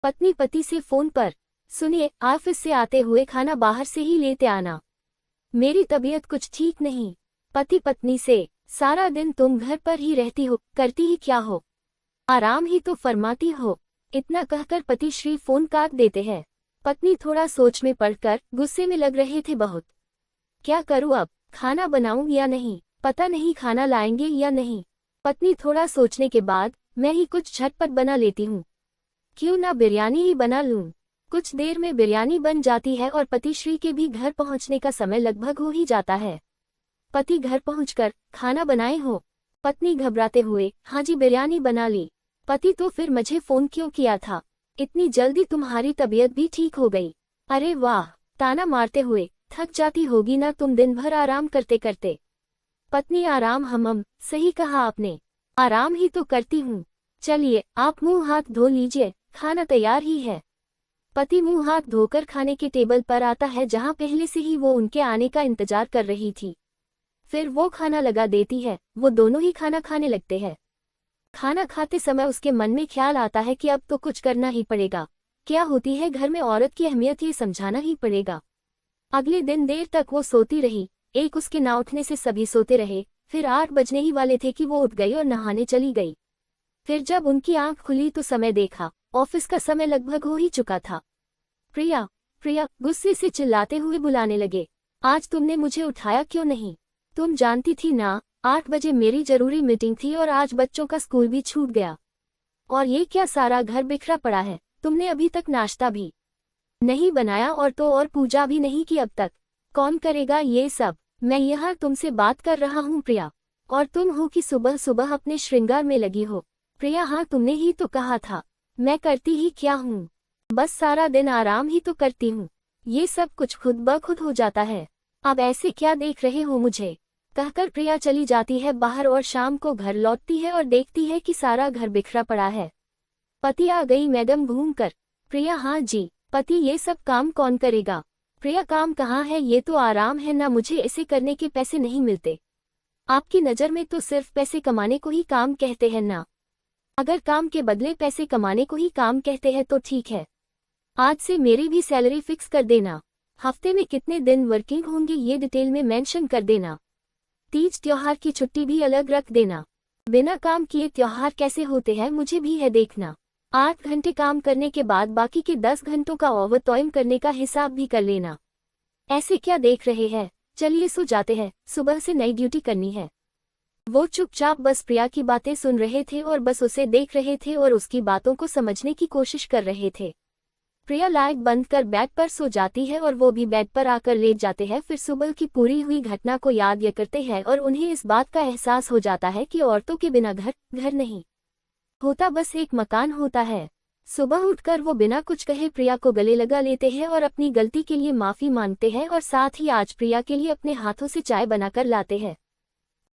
पत्नी पति से फोन पर, सुनिए, ऑफिस से आते हुए खाना बाहर से ही लेते आना, मेरी तबीयत कुछ ठीक नहीं। पति पत्नी से, सारा दिन तुम घर पर ही रहती हो, करती ही क्या हो, आराम ही तो फरमाती हो। इतना कहकर पति श्री फोन काट देते हैं। पत्नी थोड़ा सोच में पड़कर गुस्से में लग रहे थे बहुत। क्या करूं अब, खाना बनाऊं या नहीं, पता नहीं खाना लाएंगे या नहीं। पत्नी थोड़ा सोचने के बाद, मैं ही कुछ झटपट बना लेती हूँ, क्यों ना बिरयानी ही बना लूं। कुछ देर में बिरयानी बन जाती है और पति श्री के भी घर पहुंचने का समय लगभग हो ही जाता है। पति घर पहुंचकर, खाना बनाए हो? पत्नी घबराते हुए, हाँ जी बिरयानी बना ली। पति तो फिर मुझे फोन क्यों किया था, इतनी जल्दी तुम्हारी तबीयत भी ठीक हो गई? अरे वाह, ताना मारते हुए, थक जाती होगी ना तुम दिन भर आराम करते करते। पत्नी आराम, सही कहा आपने, आराम ही तो करती हूँ। चलिए आप मुंह हाथ धो लीजिए, खाना तैयार ही है। पति मुंह हाथ धोकर खाने के टेबल पर आता है जहां पहले से ही वो उनके आने का इंतजार कर रही थी। फिर वो खाना लगा देती है, वो दोनों ही खाना खाने लगते हैं। खाना खाते समय उसके मन में ख्याल आता है कि अब तो कुछ करना ही पड़ेगा। क्या होती है घर में औरत की अहमियत ये समझाना ही पड़ेगा। अगले दिन देर तक वो सोती रही, एक उसके ना उठने से सभी सोते रहे। फिर 8 बजने ही वाले थे कि वो उठ गई और नहाने चली गई। फिर जब उनकी आंख खुली तो समय देखा, ऑफिस का समय लगभग हो ही चुका था। प्रिया, प्रिया, गुस्से से चिल्लाते हुए बुलाने लगे, आज तुमने मुझे उठाया क्यों नहीं? तुम जानती थी ना 8 बजे मेरी जरूरी मीटिंग थी और आज बच्चों का स्कूल भी छूट गया। और ये क्या सारा घर बिखरा पड़ा है, तुमने अभी तक नाश्ता भी नहीं बनाया और तो और पूजा भी नहीं की अब तक। कौन करेगा ये सब? मैं यहाँ तुमसे बात कर रहा हूँ प्रिया, और तुम हो कि सुबह सुबह अपने श्रृंगार में लगी हो। प्रिया हाँ, तुमने ही तो कहा था, मैं करती ही क्या हूँ, बस सारा दिन आराम ही तो करती हूँ, ये सब कुछ खुद ब खुद हो जाता है। अब ऐसे क्या देख रहे हो मुझे? कहकर प्रिया चली जाती है बाहर और शाम को घर लौटती है और देखती है कि सारा घर बिखरा पड़ा है। पति आ गई मैडम घूमकर। प्रिया हाँ जी। पति ये सब काम कौन करेगा? प्रिया काम कहाँ है, ये तो आराम है ना, मुझे ऐसे करने के पैसे नहीं मिलते। आपकी नज़र में तो सिर्फ पैसे कमाने को ही काम कहते हैं ना। अगर काम के बदले पैसे कमाने को ही काम कहते हैं तो ठीक है, आज से मेरी भी सैलरी फिक्स कर देना। हफ्ते में कितने दिन वर्किंग होंगे ये डिटेल में मेंशन कर देना। तीज त्योहार की छुट्टी भी अलग रख देना। बिना काम किए त्योहार कैसे होते हैं मुझे भी है देखना। 8 घंटे काम करने के बाद बाकी के 10 घंटों का ओवरटाइम करने का हिसाब भी कर लेना। ऐसे क्या देख रहे हैं, चलिए सो जाते हैं, सुबह से नई ड्यूटी करनी है। वो चुपचाप बस प्रिया की बातें सुन रहे थे और बस उसे देख रहे थे और उसकी बातों को समझने की कोशिश कर रहे थे। प्रिया लाइट बंद कर बेड पर सो जाती है और वो भी बेड पर आकर लेट जाते हैं। फिर सुबह की पूरी हुई घटना को याद ये करते हैं और उन्हें इस बात का एहसास हो जाता है कि औरतों के बिना घर नहीं होता, बस एक मकान होता है। सुबह उठकर वो बिना कुछ कहे प्रिया को गले लगा लेते हैं और अपनी गलती के लिए माफी मांगते हैं और साथ ही आज प्रिया के लिए अपने हाथों से चाय बनाकर लाते हैं।